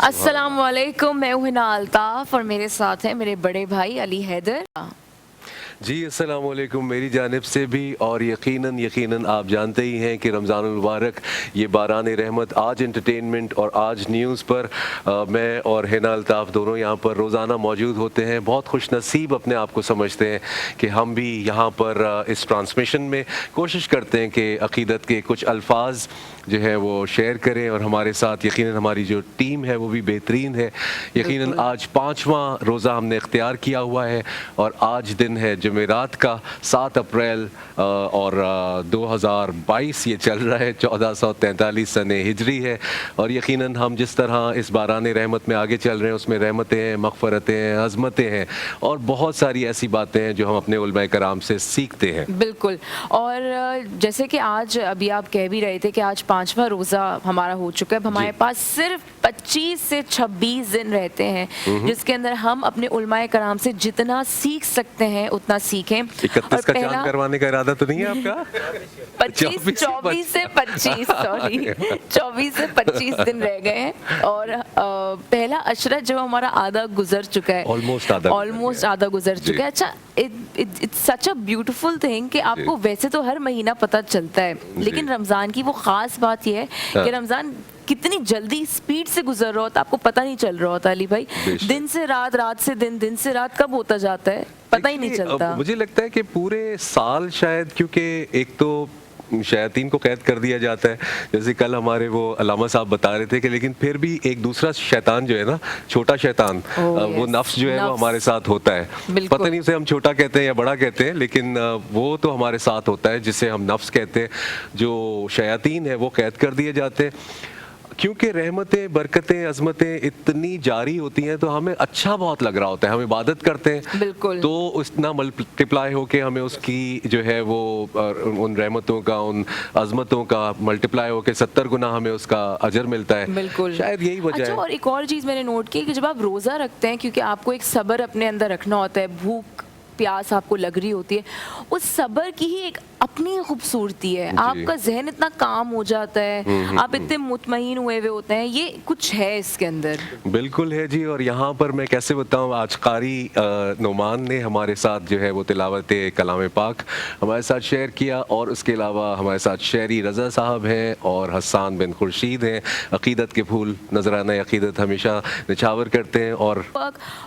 अस्सलाम वालेकुम, मैं हूं हिना अल्ताफ और मेरे साथ हैं मेरे बड़े भाई अली हैदर। जी अस्सलाम वालेकुम मेरी जानिब से भी। और यकीनन आप जानते ही हैं कि रमज़ानुल मुबारक ये बारान रहमत आज एंटरटेनमेंट और आज न्यूज़ पर मैं और हिना अल्ताफ़ दोनों यहाँ पर रोज़ाना मौजूद होते हैं। बहुत खुश नसीब अपने आप को समझते हैं कि हम भी यहाँ पर इस ट्रांसमिशन में कोशिश करते हैं कि अक़ीदत के कुछ अल्फाज जो है वो शेयर करें और हमारे साथ यकीनन हमारी जो टीम है वो भी बेहतरीन है। यकीनन आज 5वां रोज़ा हमने इख्तियार किया हुआ है और आज दिन है जुमेरात का 7 अप्रैल और 2022 ये चल रहा है, 1443 सने हिजरी है। और यकीनन हम जिस तरह इस बारान रहमत में आगे चल रहे हैं उसमें रहमतें हैं, मग़फ़रतें हैं, अज़मतें हैं और बहुत सारी ऐसी बातें हैं जो हम अपने उलमाए कराम से सीखते हैं। बिल्कुल। और जैसे कि आज अभी आप कह भी रहे थे कि आज 5वां रोज़ा हमारा हो चुका है। अब हमारे पास सिर्फ 25 से 26 दिन रहते हैं जिसके अंदर हम अपने उलमाए कराम से जितना सीख सकते हैं उतना सीखें। 31 का चांद करवाने का इरादा तो नहीं है आपका? 24 से 25 सॉरी 24 से 25 दिन रह गए हैं और पहला अशरा जो हमारा आधा गुजर चुका है, ऑलमोस्ट आधा गुजर चुका है। अच्छा, it's such a beautiful thing कि आपको वैसे तो हर महीना पता चलता है, लेकिन रमज़ान की वो ख़ास बात यह है कि रमज़ान कितनी जल्दी स्पीड से गुजर रहा होता, आपको पता नहीं चल रहा होता। अली भाई, दिन से रात, रात से दिन, दिन से रात कब होता जाता है पता ही नहीं चलता। मुझे लगता है कि पूरे साल शायद, क्योंकि एक तो शैतान को कैद कर दिया जाता है, जैसे कल हमारे वो अलामा साहब बता रहे थे कि लेकिन फिर भी एक दूसरा शैतान जो है ना, छोटा शैतान, वो नफ्स जो है वो हमारे साथ होता है। पता नहीं उसे हम छोटा कहते हैं या बड़ा कहते हैं, लेकिन वो तो हमारे साथ होता है जिसे हम नफ्स कहते हैं। जो शैतान है वो कैद कर दिए जाते हैं क्योंकि रहमतें, बरकतें, अज़मतें इतनी जारी होती हैं तो हमें अच्छा बहुत लग रहा होता है। हम इबादत करते हैं बिल्कुल, तो इतना मल्टीप्लाई होके हमें उसकी जो है वो उन रहमतों का, उन अज़मतों का मल्टीप्लाई होके 70 गुना हमें उसका अजर मिलता है। बिल्कुल, शायद यही वजह है। और एक और चीज़ मैंने नोट की कि जब आप रोज़ा रखते हैं, क्योंकि आपको एक सब्र अपने अंदर रखना होता है, भूख प्यास आपको लग रही होती है, उस सब्र की ही एक अपनी खूबसूरती है। आपका जहन इतना काम हो जाता है, आप इतने मुतमईन हुए हुए होते हैं, ये कुछ है इसके अंदर। बिल्कुल है जी। और यहाँ पर मैं कैसे बताऊँ, आज कारी नोमान ने हमारे साथ जो है वो तिलावत कलाम पाक हमारे साथ शेयर किया और उसके अलावा हमारे साथ शेरी रज़ा साहब हैं और हसन बिन खुर्शीद हैं। अक़ीदत के फूल, नजराना अक़ीदत हमेशा निछावर करते हैं।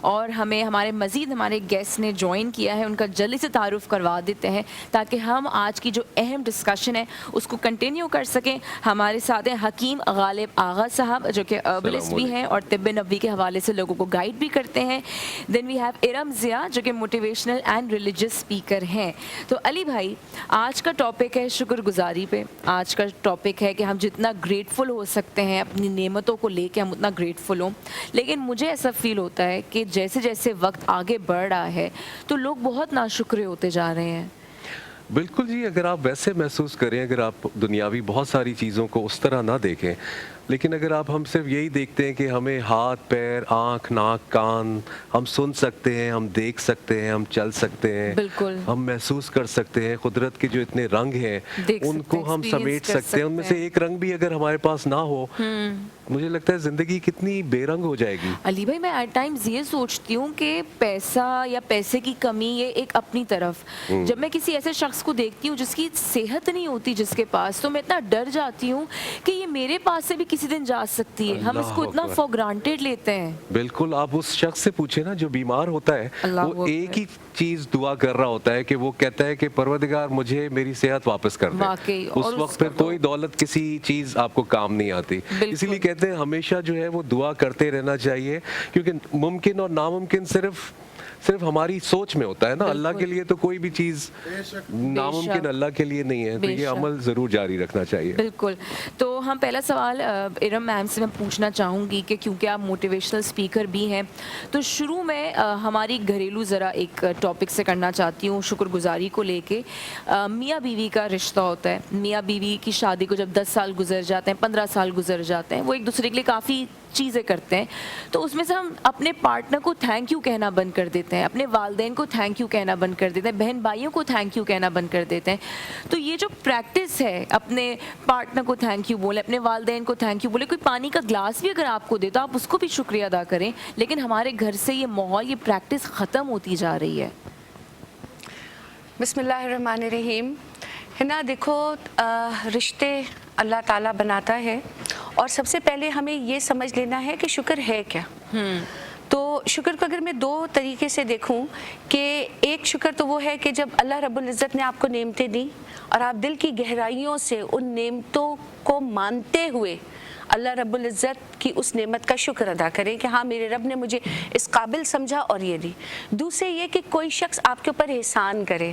और हमें हमारे हमारे गेस्ट ने ज्वाइन किया है, उनका जल्दी से तारुफ करवा देते हैं ताकि हम आज की जो अहम डिस्कशन है उसको कंटिन्यू कर सकें। हमारे साथ हैं हकीम गालिब आगा साहब जो कि अर्बलिस्ट भी हैं और तिब्ब नबवी के हवाले से लोगों को गाइड भी करते हैं। Then we have Iram Zia जो कि मोटिवेशनल एंड रिलीजियस स्पीकर हैं। तो अली भाई, आज का टॉपिक है शुक्रगुजारी पे। आज का टॉपिक है कि हम जितना ग्रेटफुल हो सकते हैं अपनी नेमतों को लेके हम उतना ग्रेटफुल हों। लेकिन मुझे ऐसा फील होता है कि जैसे जैसे वक्त आगे बढ़ रहा है तो लोग बहुत नाशुक्र होते जा रहे हैं। बिल्कुल जी, अगर आप वैसे महसूस करें, अगर आप दुनियावी बहुत सारी चीज़ों को उस तरह ना देखें, लेकिन अगर आप हम सिर्फ यही देखते हैं कि हमें हाथ, पैर, आँख, नाक, कान, हम सुन सकते हैं, हम देख सकते हैं, हम चल सकते हैं, बिल्कुल, हम महसूस कर सकते हैं, कुदरत के जो इतने रंग हैं उनको हम समेट सकते हैं, उनमें से एक रंग भी अगर हमारे पास ना हो, मुझे लगता है ज़िंदगी कितनी बेरंग हो जाएगी। अली भाई, मैं एट टाइम्स ये सोचती हूँ कि पैसा या पैसे की कमी ये एक अपनी तरफ, जब मैं किसी ऐसे शख्स को देखती हूँ जिसकी सेहत नहीं होती जिसके पास, तो मैं इतना डर जाती हूँ कि ये मेरे पास से भी किसी दिन जा सकती है। हम इसको इतना फॉर ग्रांटेड लेते हैं। बिल्कुल, आप उस शख्स से पूछे ना जो बीमार होता है, वो एक ही चीज दुआ कर रहा होता है कि वो कहता है कि परवरदिगार मुझे मेरी सेहत वापस कर दे। उस वक्त फिर कोई दौलत, किसी चीज आपको काम नहीं आती। इसीलिए कहते हैं हमेशा जो है वो दुआ करते रहना चाहिए, क्योंकि मुमकिन और नामुमकिन सिर्फ हमारी सोच में होता है ना। अल्लाह के लिए तो कोई भी चीज़ नामुमकिन अल्लाह के लिए नहीं है, तो ये अमल ज़रूर जारी रखना चाहिए। बिल्कुल। तो हम पहला सवाल इरम मैम से मैं पूछना चाहूँगी कि क्योंकि आप मोटिवेशनल स्पीकर भी हैं, तो शुरू में हमारी घरेलू ज़रा एक टॉपिक से करना चाहती हूँ, शुक्रगुजारी को लेके। मियाँ बीवी का रिश्ता होता है, मियाँ बीवी की शादी को जब 10 साल गुजर जाते हैं, 15 साल गुजर जाते हैं, वो एक दूसरे के लिए काफ़ी چیزیں کرتے ہیں تو اس میں سے ہم اپنے پارٹنر کو تھینک یو کہنا بند کر دیتے ہیں, اپنے والدین کو تھینک یو کہنا بند کر دیتے ہیں, بہن بھائیوں کو تھینک یو کہنا بند کر دیتے ہیں. تو یہ جو پریکٹس ہے اپنے پارٹنر کو تھینک یو بولے, اپنے والدین کو تھینک یو بولے, کوئی پانی کا گلاس بھی اگر آپ کو دے تو آپ اس کو بھی شکریہ ادا کریں, لیکن ہمارے گھر سے یہ ماحول, یہ پریکٹس ختم ہوتی جا رہی ہے. بسم اللہ الرحمن الرحیم. ہے نا, دیکھو رشتے اللہ تعالیٰ بناتا ہے اور سب سے پہلے ہمیں یہ سمجھ لینا ہے کہ شکر ہے کیا. تو شکر کو اگر میں دو طریقے سے دیکھوں کہ ایک شکر تو وہ ہے کہ جب اللہ رب العزت نے آپ کو نعمتیں دیں اور آپ دل کی گہرائیوں سے ان نعمتوں کو مانتے ہوئے اللہ رب العزت کی اس نعمت کا شکر ادا کریں کہ ہاں میرے رب نے مجھے اس قابل سمجھا اور یہ دی. دوسرے یہ کہ کوئی شخص آپ کے اوپر احسان کرے,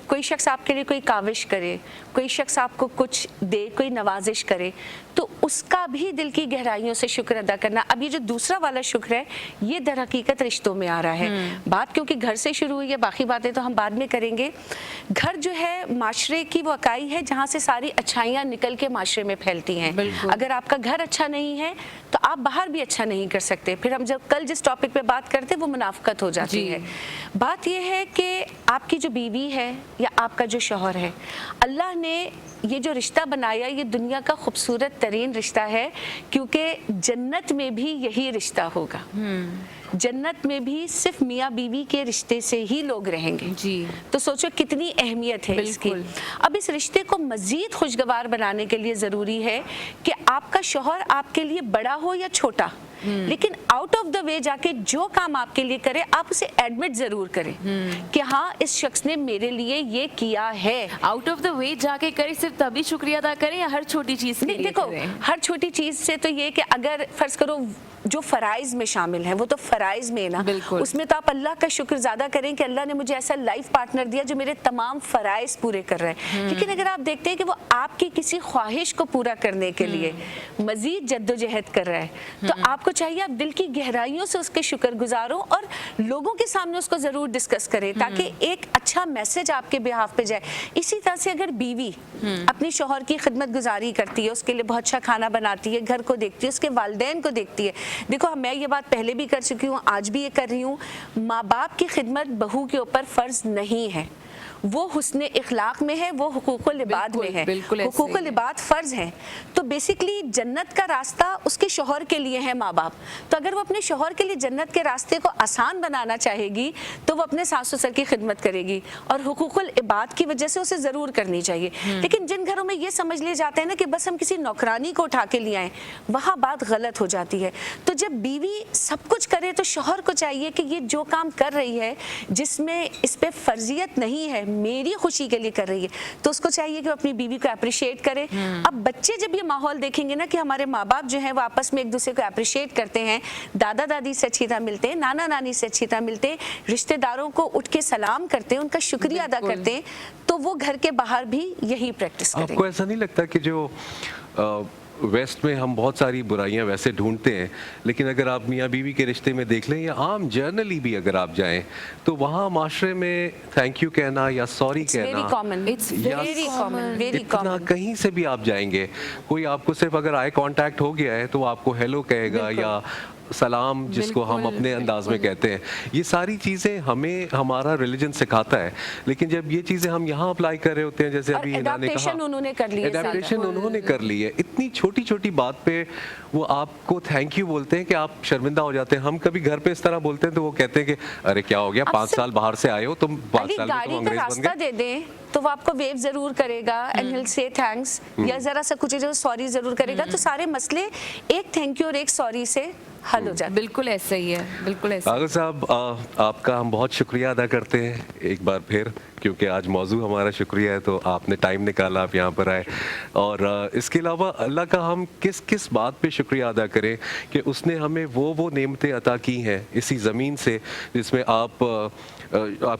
کوئی شخص آپ کے لیے کوئی کاوش کرے, کوئی شخص آپ کو کچھ دے, کوئی نوازش کرے, تو اس کا بھی دل کی گہرائیوں سے شکر ادا کرنا. اب یہ جو دوسرا والا شکر ہے یہ در حقیقت رشتوں میں آ رہا ہے. بات کیونکہ گھر سے شروع ہوئی ہے, باقی باتیں تو ہم بعد میں کریں گے. گھر جو ہے معاشرے کی وہ اکائی ہے جہاں سے ساری اچھائیاں نکل کے معاشرے میں پھیلتی ہیں. اگر آپ کا گھر اچھا نہیں ہے تو آپ باہر بھی اچھا نہیں کر سکتے. پھر ہم جب کل جس ٹاپک پہ بات کرتے وہ منافقت ہو جاتی ہے. بات یہ ہے کہ آپ کی جو بیوی ہے یا آپ کا جو شوہر ہے, اللہ نے یہ جو رشتہ بنایا یہ دنیا کا خوبصورت ترین رشتہ ہے, کیونکہ جنت میں بھی یہی رشتہ ہوگا. جنت میں بھی صرف میاں بیوی کے رشتے سے ہی لوگ رہیں گے. تو سوچو کتنی اہمیت ہے اس کی. اب اس رشتے کو مزید خوشگوار بنانے کے لیے ضروری ہے کہ آپ کا شوہر آپ کے لیے بڑا ہو یا چھوٹا, لیکن آؤٹ آف دا وے جا کے جو کام آپ کے لیے کرے آپ اسے ایڈمٹ ضرور کریں کہ ہاں اس شخص نے میرے لیے یہ کیا ہے. آؤٹ آف دا وے جا کے کریں, صرف تبھی شکریہ ادا کریں یا ہر چھوٹی چیز کے لیے کریں؟ دیکھو ہر چھوٹی چیز سے تو یہ کہ اگر فرض کرو جو فرائض میں شامل ہیں وہ تو فرائض میں نا, اس میں تو آپ اللہ کا شکر زیادہ کریں کہ اللہ نے مجھے ایسا لائف پارٹنر دیا جو میرے تمام فرائض پورے کر رہا ہے. لیکن اگر آپ دیکھتے ہیں کہ وہ آپ کی کسی خواہش کو پورا کرنے کے لیے مزید جدوجہد کر رہا ہے, تو آپ کو چاہیے آپ دل کی گہرائیوں سے اس کے شکر گزار ہوں اور لوگوں کے سامنے اس کو ضرور ڈسکس کریں تاکہ ایک اچھا میسج آپ کے بہاف پہ جائے. اسی طرح سے اگر بیوی اپنی شوہر کی خدمت گزاری کرتی ہے, اس کے لیے بہت اچھا کھانا بناتی ہے, گھر کو دیکھتی ہے, اس کے والدین کو دیکھتی ہے. دیکھو میں یہ بات پہلے بھی کر چکی ہوں, آج بھی یہ کر رہی ہوں, ماں باپ کی خدمت بہو کے اوپر فرض نہیں ہے, وہ حسن اخلاق میں ہے, وہ حقوق العباد میں ہے. حقوق العباد فرض ہیں. تو بیسیکلی جنت کا راستہ اس کے شوہر کے لیے ہے ماں باپ. تو اگر وہ اپنے شوہر کے لیے جنت کے راستے کو آسان بنانا چاہے گی تو وہ اپنے ساس سسر کی خدمت کرے گی, اور حقوق العباد کی وجہ سے اسے ضرور کرنی چاہیے. لیکن جن گھروں میں یہ سمجھ لے جاتے ہیں نا کہ بس ہم کسی نوکرانی کو اٹھا کے لے آئیں, وہاں بات غلط ہو جاتی ہے. تو جب بیوی سب کچھ کرے تو شوہر کو چاہیے کہ یہ جو کام کر رہی ہے جس میں اس پہ فرضیت نہیں ہے, میری خوشی کے لیے کر رہی ہے, تو اس کو چاہیے کہ وہ اپنی بیوی کو اپریشیٹ کرے. اب بچے جب یہ ماحول دیکھیں گے نا کہ ہمارے ماں باپ جو ہیں وہ آپس میں ایک دوسرے کو اپریشیٹ کرتے ہیں, دادا دادی سے اچھی طرح ملتے ہیں, نانا نانی سے اچھی طرح ملتے ہیں, رشتہ داروں کو اٹھ کے سلام کرتے ہیں, ان کا شکریہ ادا کرتے ہیں, تو وہ گھر کے باہر بھی یہی پریکٹس کریں. آپ کو ایسا نہیں لگتا کہ جو ویسٹ میں ہم بہت ساری برائیاں ویسے ڈھونڈتے ہیں, لیکن اگر آپ میاں بیوی کے رشتے میں دیکھ لیں یا عام جرنلی بھی اگر آپ جائیں تو وہاں معاشرے میں تھینک یو کہنا یا سوری کہنا اتنا, کہیں سے بھی آپ جائیں گے کوئی آپ کو صرف اگر آئی کانٹیکٹ ہو گیا ہے تو وہ آپ کو ہیلو کہے گا یا سلام جس کو ہم اپنے انداز میں کہتے ہیں. یہ ساری چیزیں ہمیں ہمارا ریلیجن سکھاتا ہے, لیکن جب یہ چیزیں ہم یہاں اپلائی کر رہے ہوتے ہیں جیسے ابھی انہوں نے کہا ایڈیپٹیشن انہوں نے کر لی ہے, اتنی چھوٹی چھوٹی بات پہ وہ آپ کو تھینک یو بولتے ہیں کہ آپ شرمندہ ہو جاتے ہیں. ہم کبھی گھر پہ اس طرح بولتے ہیں تو وہ کہتے ہیں کہ ارے کیا ہو گیا, 5 سال باہر سے آئے ہو تم, 5 سال میں تم انگریز بن گئے. دے دیں تو وہ آپ کو ویو ضرور کرے گا اینڈ ہیل سے تھینکس, یا ذرا سا کچھ جو سوری ضرور کرے گا, تو سارے مسئلے ایک تھینک یو اور ایک سوری سے حل ہو جاتا. بالکل ایسا ہی ہے, بالکل ایسا. آغا صاحب آپ کا ہم بہت شکریہ ادا کرتے ہیں ایک بار پھر, کیونکہ آج موضوع ہمارا شکریہ ہے تو آپ نے ٹائم نکالا, آپ یہاں پر آئے. اور اس کے علاوہ اللہ کا ہم کس کس بات پہ شکریہ ادا کریں کہ اس نے ہمیں وہ نعمتیں عطا کی ہیں اسی زمین سے جس میں آپ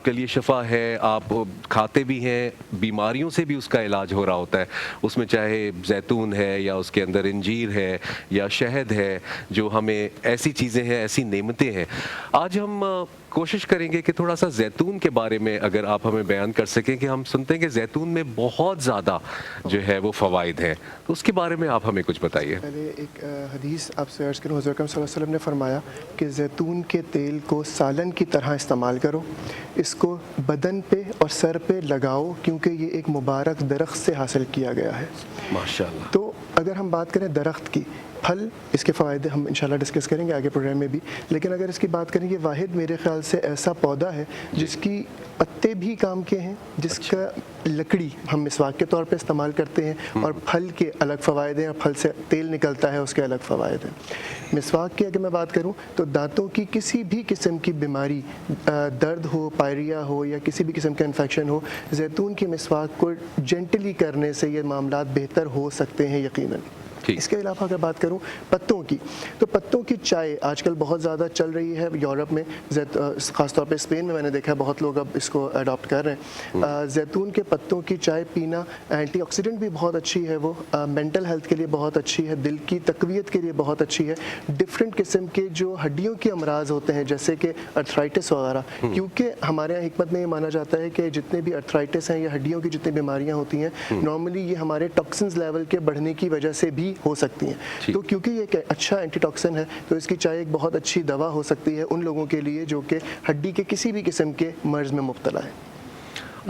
کے لیے شفا ہے, آپ کھاتے بھی ہیں, بیماریوں سے بھی اس کا علاج ہو رہا ہوتا ہے. اس میں چاہے زیتون ہے یا اس کے اندر انجیر ہے یا شہد ہے, جو ہمیں ایسی چیزیں ہیں, ایسی نعمتیں ہیں. آج ہم کوشش کریں گے کہ تھوڑا سا زیتون کے بارے میں اگر آپ ہمیں بیان کر سکیں, کہ ہم سنتے ہیں کہ زیتون میں بہت زیادہ جو ہے وہ فوائد ہیں, تو اس کے بارے میں آپ ہمیں کچھ بتائیے. پہلے ایک حدیث آپ سے عرض کروں، حضور اکرم صلی اللہ علیہ وسلم نے فرمایا کہ زیتون کے تیل کو سالن کی طرح استعمال کرو، اس کو بدن پہ اور سر پہ لگاؤ، کیونکہ یہ ایک مبارک درخت سے حاصل کیا گیا ہے. ماشاءاللہ. تو اگر ہم بات کریں درخت کی، پھل اس کے فوائد ہم انشاءاللہ ڈسکس کریں گے آگے پروگرام میں بھی، لیکن اگر اس کی بات کریں، یہ واحد میرے خیال سے ایسا پودا ہے جس کی پتے بھی کام کے ہیں، جس کا لکڑی ہم مسواک کے طور پہ استعمال کرتے ہیں، اور پھل کے الگ فوائد ہیں، اور پھل سے تیل نکلتا ہے اس کے الگ فوائد ہیں. مسواک کی اگر میں بات کروں تو دانتوں کی کسی بھی قسم کی بیماری، درد ہو، پائریا ہو، یا کسی بھی قسم کا انفیکشن ہو، زیتون کی مسواک کو جینٹلی کرنے سے یہ معاملات بہتر ہو سکتے ہیں یقیناً. اس کے علاوہ اگر بات کروں پتوں کی، تو پتوں کی چائے آج کل بہت زیادہ چل رہی ہے یورپ میں، خاص طور پہ اسپین میں نے دیکھا ہے بہت لوگ اب اس کو اڈاپٹ کر رہے ہیں. زیتون کے پتوں کی چائے پینا اینٹی آکسیڈنٹ بھی بہت اچھی ہے، وہ مینٹل ہیلتھ کے لیے بہت اچھی ہے، دل کی تقویت کے لیے بہت اچھی ہے. ڈفرینٹ قسم کے جو ہڈیوں کے امراض ہوتے ہیں جیسے کہ ارتھرائٹس وغیرہ، کیونکہ ہمارے یہاں حکمت میں یہ مانا جاتا ہے کہ جتنے بھی ارتھرائٹس ہیں یا ہڈیوں کی جتنی بیماریاں ہوتی ہیں، نارملی یہ ہمارے ٹاکسنز لیول کے بڑھنے کی وجہ سے بھی ہو سکتی ہیں. تو کیونکہ یہ ایک اچھا اینٹی ٹاکسن ہے، تو اس کی چائے ایک بہت اچھی دوا ہو سکتی ہے ان لوگوں کے لیے جو کہ ہڈی کے کسی بھی قسم کے مرض میں مبتلا ہے.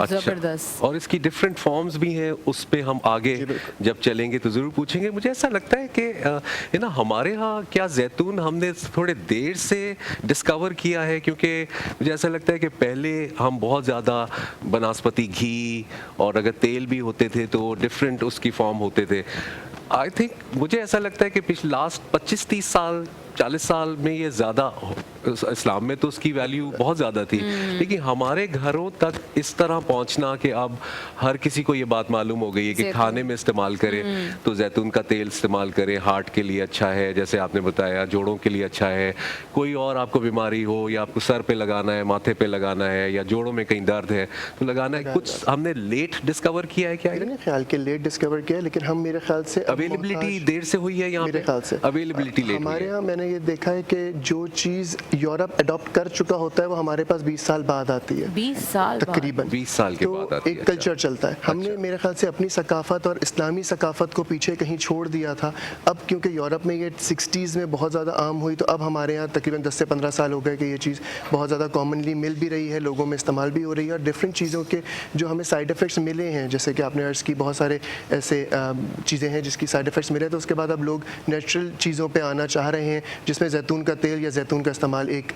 زبردست. اور اس کی ڈفرینٹ فارمز بھی ہیں، اس پہ ہم آگے جب چلیں گے تو ضرور پوچھیں گے. مجھے ایسا لگتا ہے کہ نا ہمارے ہاں کیا زیتون ہم نے تھوڑے دیر سے ڈسکور کیا ہے، کیونکہ مجھے ایسا لگتا ہے کہ پہلے ہم بہت زیادہ بناسپتی گھی اور اگر تیل بھی ہوتے تھے تو ڈفرینٹ اس کی فارم ہوتے تھے. آئی تھنک مجھے ایسا لگتا ہے کہ پچھلے لاسٹ 25-30 سال 40 سال میں یہ زیادہ، اسلام میں تو اس کی ویلیو بہت زیادہ تھی، لیکن ہمارے گھروں تک اس طرح پہنچنا کہ اب ہر کسی کو یہ بات معلوم ہو گئی ہے کہ کھانے میں استعمال کریں تو زیتون کا تیل استعمال کریں، ہارٹ کے لیے اچھا ہے جیسے آپ نے بتایا، جوڑوں کے لیے اچھا ہے. کوئی اور آپ کو بیماری ہو یا آپ کو سر پہ لگانا ہے، ماتھے پہ لگانا ہے، یا جوڑوں میں کہیں درد ہے تو لگانا ہے. کچھ ہم نے لیٹ ڈسکور کیا ہے، کیا میرے خیال کے لیٹ ڈسکور کیا ہے، لیکن ہم میرے خیال سے اویلیبلٹی دیر سے ہوئی ہے یہاں میرے خیال سے اویلیبلٹی لیٹ. ہمارے یہاں میں نے یہ دیکھا ہے کہ جو چیز یورپ اڈاپٹ کر چکا ہوتا ہے وہ ہمارے پاس 20 سال بعد آتی ہے، 20 سال تقریباً 20 سال کے بعد آتی ہے. ایک کلچر چلتا ہے. ہم نے میرے خیال سے اپنی ثقافت اور اسلامی ثقافت کو پیچھے کہیں چھوڑ دیا تھا. اب کیونکہ یورپ میں یہ 60s میں بہت زیادہ عام ہوئی، تو اب ہمارے یہاں تقریباً 10 سے 15 سال ہو گئے کہ یہ چیز بہت زیادہ کامنلی مل بھی رہی ہے، لوگوں میں استعمال بھی ہو رہی ہے. اور ڈفرینٹ چیزوں کے جو ہمیں سائیڈ افیکٹس ملے ہیں، جیسے کہ آپ نے عرض کی بہت سارے ایسے چیزیں ہیں جس کی سائیڈ افیکٹس ملے، تو اس کے بعد اب لوگ نیچرل چیزوں پہ آنا چاہ رہے ہیں جس میں زیتون کا تیل یا زیتون کا استعمال ایک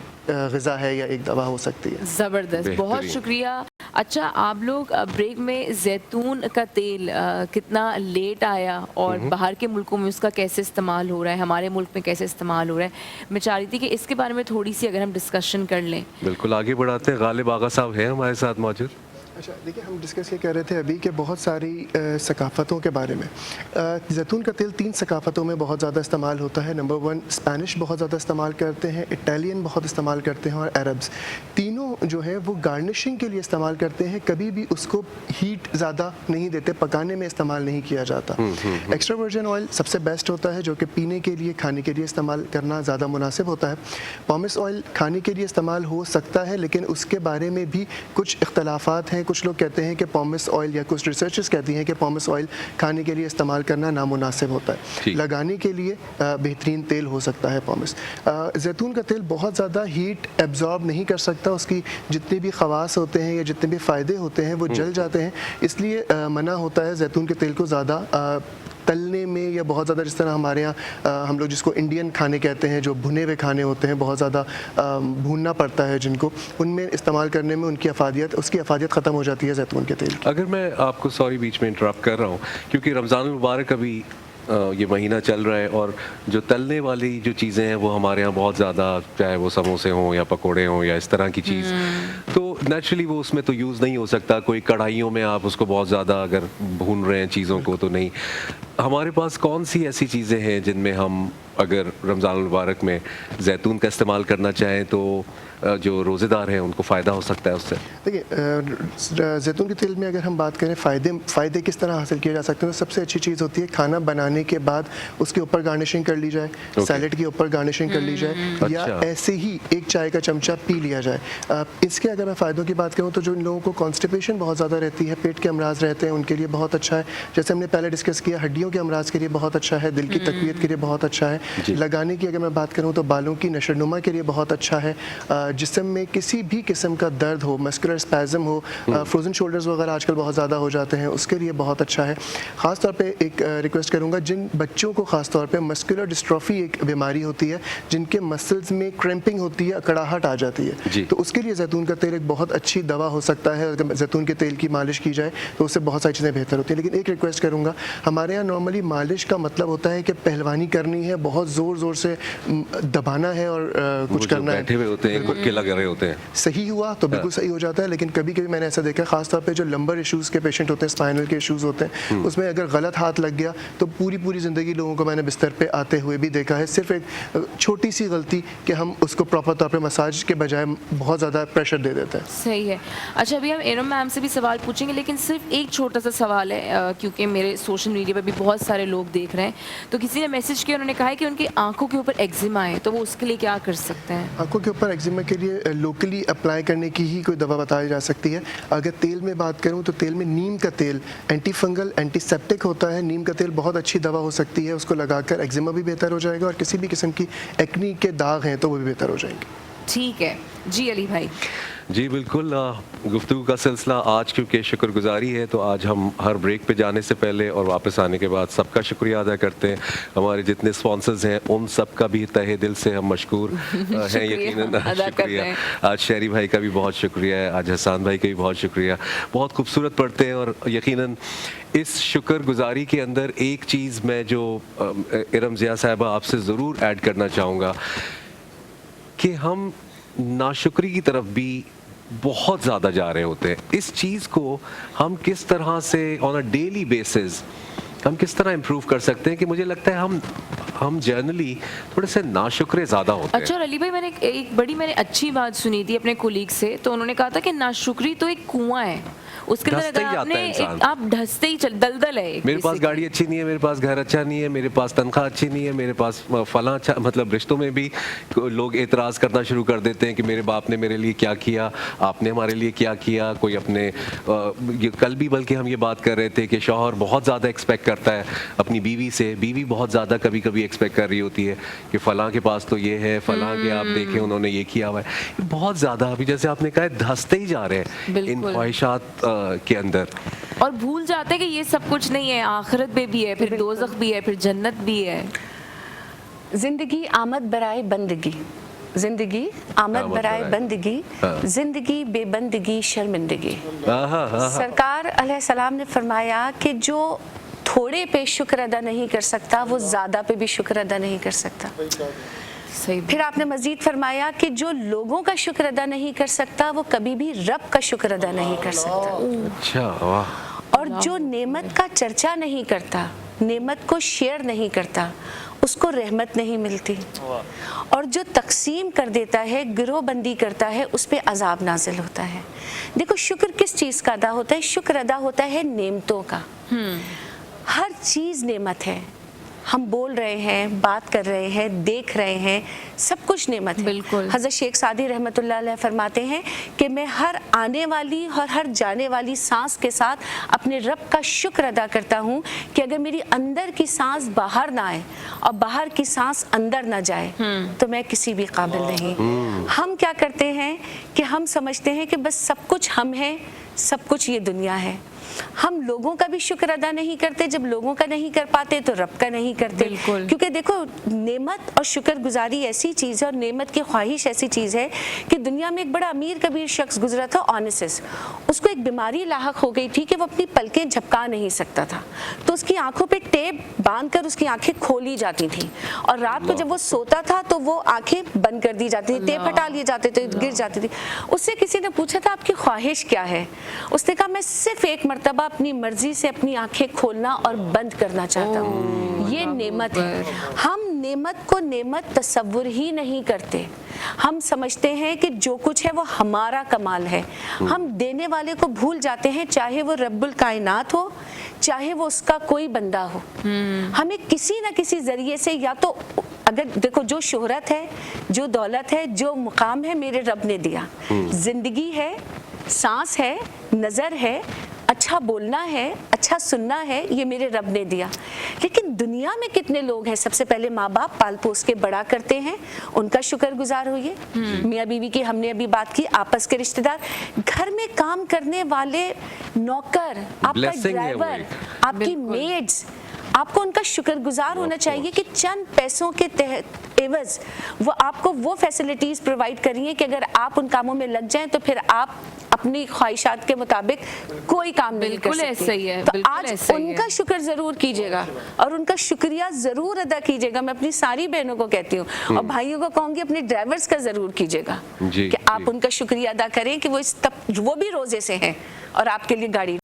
غذا ہے یا ایک دوا ہو سکتی ہے. زبردست، بہت شکریہ. اچھا، آپ لوگ بریک میں زیتون کا تیل کتنا لیٹ آیا اور باہر کے ملکوں میں اس کا کیسے استعمال ہو رہا ہے، ہمارے ملک میں کیسے استعمال ہو رہا ہے، میں چاہ رہی تھی کہ اس کے بارے میں تھوڑی سی اگر ہم ڈسکشن کر لیں. بالکل، آگے بڑھاتے ہیں. غالب آغا صاحب ہیں ہمارے ساتھ موجود. اچھا دیکھیں، ہم ڈسکس یہ کر رہے تھے ابھی کہ بہت ساری ثقافتوں کے بارے میں. زیتون کا تیل 3 ثقافتوں میں بہت زیادہ استعمال ہوتا ہے. نمبر 1 اسپینش بہت زیادہ استعمال کرتے ہیں، اٹالین بہت استعمال کرتے ہیں، اور عربز. تینوں جو ہے وہ گارنشنگ کے لیے استعمال کرتے ہیں، کبھی بھی اس کو ہیٹ زیادہ نہیں دیتے، پکانے میں استعمال نہیں کیا جاتا. ایکسٹرا ورجن آئل سب سے بیسٹ ہوتا ہے جو کہ پینے کے لیے، کھانے کے لیے استعمال کرنا زیادہ مناسب ہوتا ہے. پومس آئل کھانے کے لیے استعمال ہو سکتا ہے، لیکن اس کے بارے میں بھی کچھ اختلافات ہیں. کچھ لوگ کہتے ہیں کہ پومس آئل، یا کچھ ریسرچرز کہتی ہیں کہ پومس آئل کھانے کے لیے استعمال کرنا نامناسب ہوتا ہے. لگانے کے لیے بہترین تیل ہو سکتا ہے پومس. زیتون کا تیل بہت زیادہ ہیٹ ایبزارب نہیں کر سکتا، اس کی جتنے بھی خواص ہوتے ہیں یا جتنے بھی فائدے ہوتے ہیں وہ جل جاتے ہیں، اس لیے منع ہوتا ہے زیتون کے تیل کو زیادہ تلنے میں، یا بہت زیادہ جس طرح ہمارے یہاں ہم لوگ جس کو انڈین کھانے کہتے ہیں، جو بھنے ہوئے کھانے ہوتے ہیں، بہت زیادہ بھوننا پڑتا ہے جن کو، ان میں استعمال کرنے میں اس کی افادیت ختم ہو جاتی ہے زیتون کے تیل کی. اگر میں آپ کو سوری بیچ میں انٹرپٹ کر رہا ہوں، کیونکہ رمضان المبارک ابھی یہ مہینہ چل رہا ہے، اور جو تلنے والی جو چیزیں ہیں وہ ہمارے ہاں بہت زیادہ، چاہے وہ سموسے ہوں یا پکوڑے ہوں یا اس طرح کی چیز، تو نیچرلی وہ اس میں تو یوز نہیں ہو سکتا. کوئی کڑھائیوں میں آپ اس کو بہت زیادہ اگر بھون رہے ہیں چیزوں کو تو نہیں. ہمارے پاس کون سی ایسی چیزیں ہیں جن میں ہم اگر رمضان المبارک میں زیتون کا استعمال کرنا چاہیں تو جو روزے دار ہیں ان کو فائدہ ہو سکتا ہے اس سے؟ دیکھیے، زیتون کے تیل میں اگر ہم بات کریں فائدے کس طرح حاصل کیے جا سکتے ہیں، تو سب سے اچھی چیز ہوتی ہے کھانا بنانے کے بعد اس کے اوپر گارنشنگ کر لی جائے، سیلڈ کے اوپر گارنشنگ کر لی جائے، یا ایسے ہی ایک چائے کا چمچہ پی لیا جائے. اس کے اگر میں फ़ायदों की बात करूँ तो जो इन लोगों को कॉन्स्टिपेशन बहुत ज़्यादा रहती है, पेट के अमराज रहते हैं, उनके लिए बहुत अच्छा है। जैसे हमने पहले डिस्कस किया, हड्डियों के अमराज के लिए बहुत अच्छा है, दिल की तकवीत के लिए बहुत अच्छा है। लगाने की अगर मैं बात करूँ तो बालों की नशोनुमा के लिए बहुत अच्छा है। जिस्म में किसी भी किस्म का दर्द हो, मस्कुलर स्पैज़म हो, फ्रोज़न शोल्डर्स वगैरह आजकल बहुत ज़्यादा हो जाते हैं, उसके लिए बहुत अच्छा है। ख़ास तौर पे एक रिक्वेस्ट करूँगा, जिन बच्चों को ख़ास तौर पे मस्कुलर डिस्ट्रॉफी एक बीमारी होती है, जिनके मसल्स में क्रैम्पिंग होती है, अकड़ाहट आ जाती है, तो उसके लिए जैतून का तेल एक बहुत अच्छी दवा हो सकता है। अगर जैतून के तेल की मालिश की जाए तो उससे बहुत सारी चीज़ें बेहतर होती हैं। लेकिन एक रिक्वेस्ट करूँगा, हमारे यहाँ नॉर्मली मालिश का मतलब होता है कि पहलवानी करनी है, बहुत ज़ोर ज़ोर से दबाना है और कुछ करना है, बैठे हुए होते हैं, गुटके लग रहे होते हैं। सही हुआ तो बिल्कुल सही हो जाता है। लेकिन कभी कभी मैंने ऐसा देखा है, खासतौर पे जो लंबर इश्यूज़ के पेशेंट होते हैं, स्पाइनल के इश्यूज़ होते हैं, उसमें अगर गलत हाथ लग गया तो पूरी पूरी ज़िंदगी लोगों को मैंने बिस्तर पे आते हुए भी देखा है। सिर्फ एक छोटी सी गलती कि हम उसको प्रॉपर तौर पे मसाज के बजाय बहुत ज़्यादा प्रेशर दे देते हैं। सही है। अच्छा, अभी हम एरम मैम से भी सवाल पूछेंगे, लेकिन सिर्फ एक छोटा सा सवाल है, क्योंकि मेरे सोशल मीडिया पे भी बहुत सारे लोग देख रहे हैं। तो किसी ने मैसेज किया, उन्होंने कहा है कि उनकी आंखों के ऊपर एक्जिमा है, तो वो उसके लिए क्या कर सकते हैं? आंखों के ऊपर एक्जिमा के लिए लोकली अप्लाई करने की ही कोई दवा बताई जा सकती है। अगर तेल में बात करूं तो तेल में नीम का तेल एंटी फंगल, एंटीसेप्टिक होता है। नीम का तेल बहुत अच्छी दवा हो सकती है, उसको लगाकर एक्जिमा भी बेहतर हो जाएगा और किसी भी किस्म की एक्नी के दाग हैं तो वो भी बेहतर हो जाएंगे। ठीक है जी, अली भाई। जी बिल्कुल, गुफ्तगू का सिलसिला आज क्योंकि शुक्रगुजारी है, तो आज हम हर ब्रेक पे जाने से पहले और वापस आने के बाद सबका शुक्रिया अदा करते हैं। हमारे जितने स्पॉन्सर्स हैं उन सब का भी तहे दिल से हम मशकूर हैं, यकीनन शुक्रिया। आज शहरी भाई का भी बहुत शुक्रिया है, आज हसान भाई का भी बहुत शुक्रिया। बहुत खूबसूरत पढ़ते हैं और यकीनन इस शुक्रगुजारी के अंदर एक चीज़ मैं जो इरम ज़िया साहिबा आपसे ज़रूर ऐड करना चाहूँगा कि हम नाशुक्री की तरफ भी बहुत ज़्यादा जा रहे होते हैं। इस चीज़ को हम किस तरह से ऑन अ डेली बेसिस हम किस तरह इम्प्रूव कर सकते हैं कि मुझे लगता है हम जनरली थोड़े से नाशुक्रे ज़्यादा होते हैं। अच्छा, अली भाई, मैंने एक बड़ी अच्छी बात सुनी थी अपने कोलीग से, तो उन्होंने कहा था कि नाशुक्री तो एक कुआं है, उसके अंदर अगर आप ढसते ही दलदल है। मेरे पास गाड़ी अच्छी नहीं है, मेरे पास घर अच्छा नहीं है, मेरे पास तनख्वाह अच्छी नहीं है, मेरे पास फलां अच्छा, मतलब रिश्तों में भी लोग एतराज़ करना शुरू कर देते हैं कि मेरे बाप ने मेरे लिए क्या किया, आपने हमारे लिए क्या किया। कोई अपने कल भी बल्कि हम ये बात कर रहे थे कि शौहर बहुत ज़्यादा एक्सपेक्ट करता है अपनी बीवी से, बीवी बहुत ज़्यादा कभी कभी एक्सपेक्ट कर रही होती है कि फ़लाँ के पास तो ये है, फ़लाँ के आप देखें उन्होंने ये किया हुआ है। बहुत ज़्यादा अभी जैसे आपने कहा धंसते ही जा रहे हैं इन ख्वाहिशात के अंदर, और भूल जाते हैं कि ये सब कुछ नहीं है, आखिरत में भी है, फिर दोज़ख भी है, फिर जन्नत भी है। जिंदगी आमद बराए बंदगी, जिंदगी आमद बराए बंदगी, जिंदगी बेबंदगी शर्मिंदगी। सरकार अलैहिस्सलाम ने फरमाया कि जो थोड़े पे शुक्र अदा नहीं कर सकता वो ज़्यादा पे भी शुक्र अदा नहीं कर सकता। फिर आपने मजीद फरमाया कि जो लोगों का शुक्र अदा नहीं कर सकता वो कभी भी रब का शुक्र अदा नहीं कर सकता। अच्छा, वाह। और जो नेमत का चर्चा नहीं करता, नेमत को शेयर नहीं करता, उसको रहमत नहीं मिलती। और जो तकसीम कर देता है, गिरोहबंदी करता है, उस पे अजाब नाजिल होता है। देखो, शुक्र किस चीज़ का अदा होता है? शुक्र अदा होता है नेमतों का। हर चीज़ नेमत है। हम बोल रहे हैं, बात कर रहे हैं, देख रहे हैं, सब कुछ नेमत है। बिल्कुल। हज़रत शेख सादी रहमतुल्लाह अलैह फरमाते हैं कि मैं हर आने वाली और हर जाने वाली सांस के साथ अपने रब का शुक्र अदा करता हूँ कि अगर मेरी अंदर की सांस बाहर ना आए और बाहर की सांस अंदर ना जाए तो मैं किसी भी काबिल नहीं। हम क्या करते हैं कि हम समझते हैं कि बस सब कुछ हम हैं, सब कुछ ये दुनिया है। हम लोगों का भी शुक्र अदा नहीं करते, जब लोगों का नहीं कर पाते तो रब का नहीं करते। क्योंकि देखो, नेमत और शुक्रगुजारी ऐसी चीज़ है और नेमत की ख्वाहिश ऐसी चीज़ है कि दुनिया में एक बड़ा अमीर कबीर शख्स गुजरा था, ऑनिसिस। उसको एक बीमारी लाहक हो गई थी कि वो अपनी पलकें झपका नहीं सकता था, तो उसकी आंखों पे टेप बांध कर उसकी आंखें खोली जाती थी और रात को जब वो सोता था तो वो आंखें बंद कर दी जाती थी, टेप हटा लिए जाते थे, गिर जाती थी। उससे किसी ने पूछा था आपकी ख्वाहिश क्या है? उसने कहा मैं सिर्फ एक मर्तबा अपनी मर्जी से अपनी आंखें खोलना और बंद करना चाहता हूँ। ये नेमत है। हम नेमत को नेमत तसव्वुर ही नहीं करते। हम समझते हैं कि जो कुछ है वो हमारा कमाल है। हम देने वाले को भूल जाते हैं, चाहे वो रब्बुल कायनात हो, चाहे वो उसका कोई बंदा हो। हमें किसी न किसी जरिए से, या तो अगर देखो जो शोहरत है, जो दौलत है, जो मुकाम है, मेरे रब ने दिया। जिंदगी है, सांस है, नज़र है, अच्छा बोलना है, अच्छा सुनना है, ये मेरे रब ने दिया। लेकिन दुनिया में कितने लोग हैं, सबसे पहले माँ बाप पाल पोस के बड़ा करते हैं, उनका शुक्रगुजार होइए। मियाँ बीवी की हमने अभी बात की, आपस के रिश्तेदार, घर में काम करने वाले नौकर, आपका Blessing है वो ड्राइवर, एक। आपकी मेड्स, आपको उनका शुक्रगुजार होना चाहिए कि चंद पैसों के तहत एवज वो आपको वो फैसिलिटीज़ प्रोवाइड करी हैं कि अगर आप उन कामों में लग जाएं तो फिर आप अपनी ख्वाहिशात के मुताबिक कोई काम नहीं कर बिल्कुल सकते। ऐसा ही है, तो बिल्कुल आज ऐसा ही है। उनका शुक्र ज़रूर कीजिएगा और उनका शुक्रिया ज़रूर अदा कीजिएगा। मैं अपनी सारी बहनों को कहती हूँ और भाइयों को कहूँगी अपने ड्राइवर्स का ज़रूर कीजिएगा जी, कि आप जी। उनका शुक्रिया अदा करें कि वो भी रोज़े से हैं और आपके लिए गाड़ी